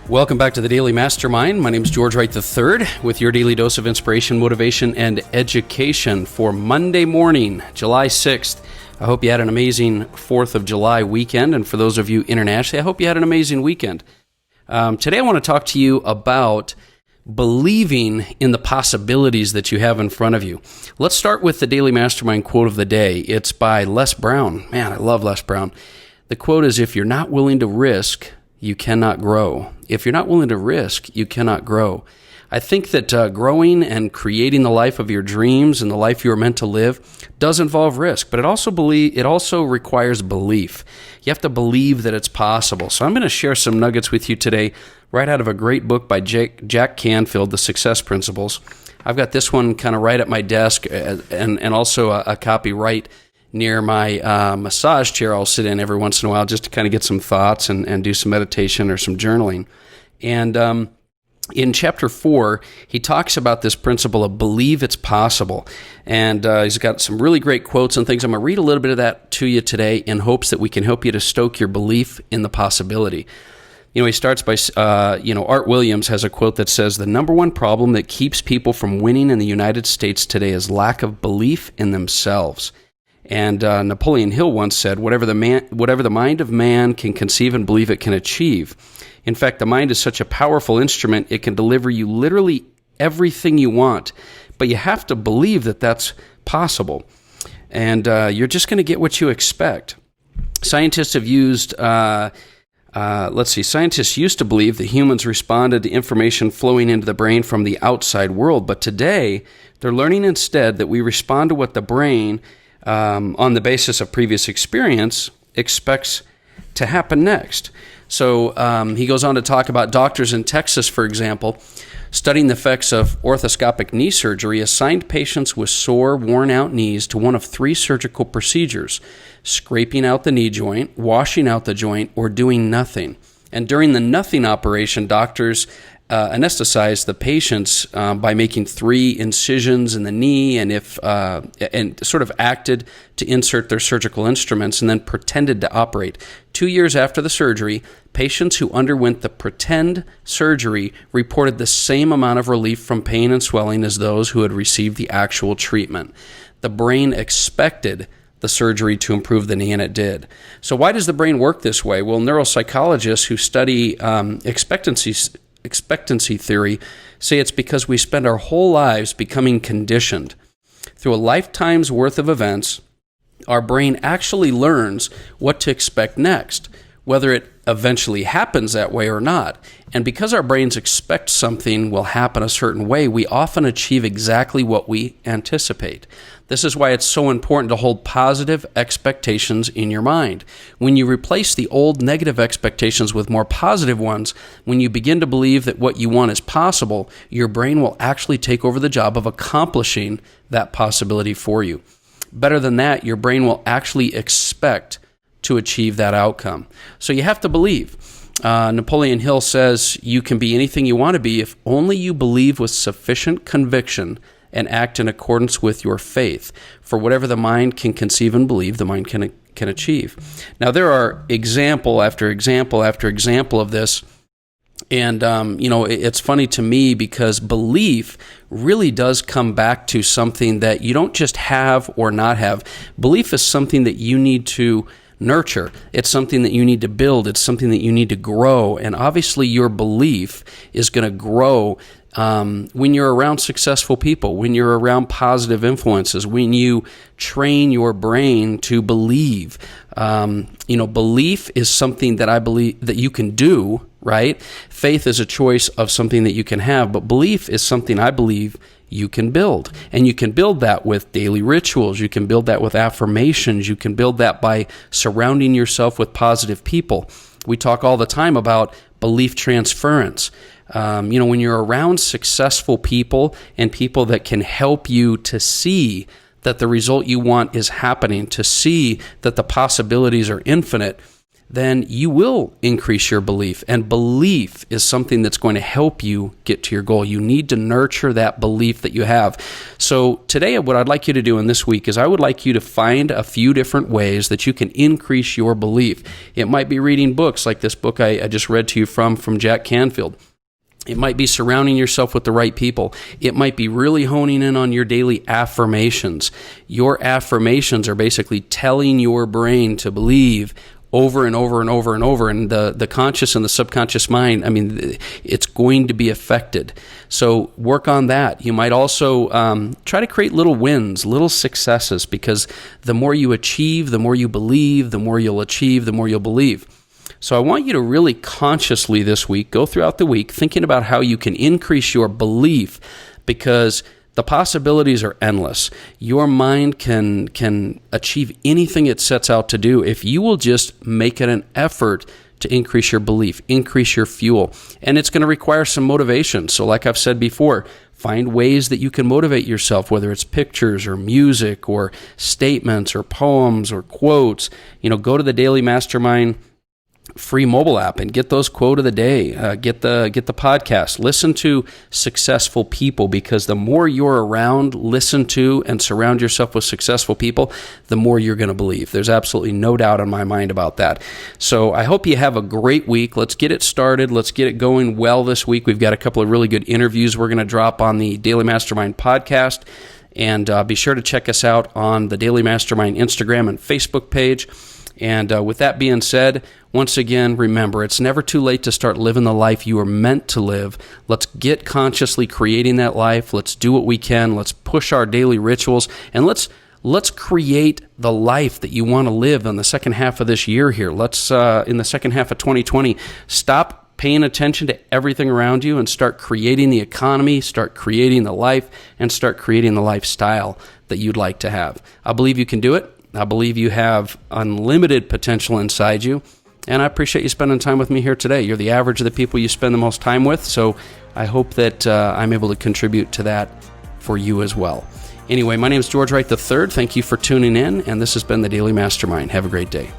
Welcome back to the Daily Mastermind. My name is George Wright III with your daily dose of inspiration, motivation, and education for Monday morning, July 6th. I hope you had an amazing 4th of July weekend, and for those of you internationally, I hope you had an amazing weekend. Today I want to talk to you about believing in the possibilities that you have in front of you. Let's start with the Daily Mastermind quote of the day. It's by Les Brown. Man, I love Les Brown. The quote is, "If you're not willing to risk, you cannot grow." If you're not willing to risk, you cannot grow. I think that growing and creating the life of your dreams and the life you are meant to live does involve risk, but it also requires belief. You have to believe that it's possible. So I'm going to share some nuggets with you today, right out of a great book by Jack Canfield, The Success Principles. I've got this one kind of right at my desk, and also a copy right near my massage chair. I'll sit in every once in a while just to kind of get some thoughts and do some meditation or some journaling. And in chapter 4, he talks about this principle of believe it's possible. And he's got some really great quotes and things. I'm going to read a little bit of that to you today in hopes that we can help you to stoke your belief in the possibility. You know, he starts by, Art Williams has a quote that says, "The number one problem that keeps people from winning in the United States today is lack of belief in themselves." And Napoleon Hill once said, whatever the mind of man can conceive and believe, it can achieve. In fact, the mind is such a powerful instrument, it can deliver you literally everything you want. But you have to believe that that's possible. And you're just going to get what you expect. Scientists have used, scientists used to believe that humans responded to information flowing into the brain from the outside world. But today, they're learning instead that we respond to what the brain, on the basis of previous experience, expects to happen next. So he goes on to talk about doctors in Texas, for example, studying the effects of orthoscopic knee surgery, assigned patients with sore, worn-out knees to one of 3 surgical procedures: scraping out the knee joint, washing out the joint, or doing nothing. And during the nothing operation, doctors anesthetized the patients by making 3 incisions in the knee, and sort of acted to insert their surgical instruments and then pretended to operate. 2 years after the surgery, patients who underwent the pretend surgery reported the same amount of relief from pain and swelling as those who had received the actual treatment. The brain expected the surgery to improve the knee, and it did. So why does the brain work this way? Well, neuropsychologists who study expectancy theory say it's because we spend our whole lives becoming conditioned. Through a lifetime's worth of events, our brain actually learns what to expect next, whether it eventually happens that way or not. And because our brains expect something will happen a certain way, we often achieve exactly what we anticipate. This is why it's so important to hold positive expectations in your mind. When you replace the old negative expectations with more positive ones, when you begin to believe that what you want is possible, your brain will actually take over the job of accomplishing that possibility for you. Better than that, your brain will actually expect to achieve that outcome. So you have to believe. Napoleon Hill says you can be anything you want to be if only you believe with sufficient conviction and act in accordance with your faith. For whatever the mind can conceive and believe, the mind can achieve. Now, there are example after example after example of this. And, it's funny to me because belief really does come back to something that you don't just have or not have. Belief is something that you need to nurture. It's something that you need to build. It's something that you need to grow. And obviously your belief is going to grow when you're around successful people, when you're around positive influences, when you train your brain to believe. Belief is something that I believe that you can do, right? Faith is a choice of something that you can have, but belief is something I believe you can build. And you can build that with daily rituals. You can build that with affirmations. You can build that by surrounding yourself with positive people. We talk all the time about belief transference. When you're around successful people and people that can help you to see that the result you want is happening, to see that the possibilities are infinite, then you will increase your belief. And belief is something that's going to help you get to your goal. You need to nurture that belief that you have. So today, what I'd like you to do in this week is I would like you to find a few different ways that you can increase your belief. It might be reading books like this book I just read to you from Jack Canfield. It might be surrounding yourself with the right people. It might be really honing in on your daily affirmations. Your affirmations are basically telling your brain to believe over and over and over and over. And the conscious and the subconscious mind, it's going to be affected. So work on that. You might also try to create little wins, little successes, because the more you achieve, the more you believe, the more you'll achieve, the more you'll believe. So I want you to really consciously this week, go throughout the week, thinking about how you can increase your belief, because the possibilities are endless. Your mind can achieve anything it sets out to do if you will just make it an effort to increase your belief, increase your fuel. And it's going to require some motivation. So like I've said before, find ways that you can motivate yourself, whether it's pictures or music or statements or poems or quotes. Go to the Daily Mastermind free mobile app and get those quote of the day. Get the podcast. Listen to successful people, because the more you're around, listen to, and surround yourself with successful people, the more you're going to believe. There's absolutely no doubt in my mind about that. So I hope you have a great week. Let's get it started. Let's get it going well this week. We've got a couple of really good interviews we're going to drop on the Daily Mastermind podcast. And be sure to check us out on the Daily Mastermind Instagram and Facebook page. And with that being said, once again, remember, it's never too late to start living the life you are meant to live. Let's get consciously creating that life. Let's do what we can. Let's push our daily rituals, and let's create the life that you want to live in the second half of this year here. Let's, in the second half of 2020, stop paying attention to everything around you and start creating the economy, start creating the life, and start creating the lifestyle that you'd like to have. I believe you can do it. I believe you have unlimited potential inside you, and I appreciate you spending time with me here today. You're the average of the people you spend the most time with, so I hope that I'm able to contribute to that for you as well. Anyway, my name is George Wright III. Thank you for tuning in, and this has been the Daily Mastermind. Have a great day.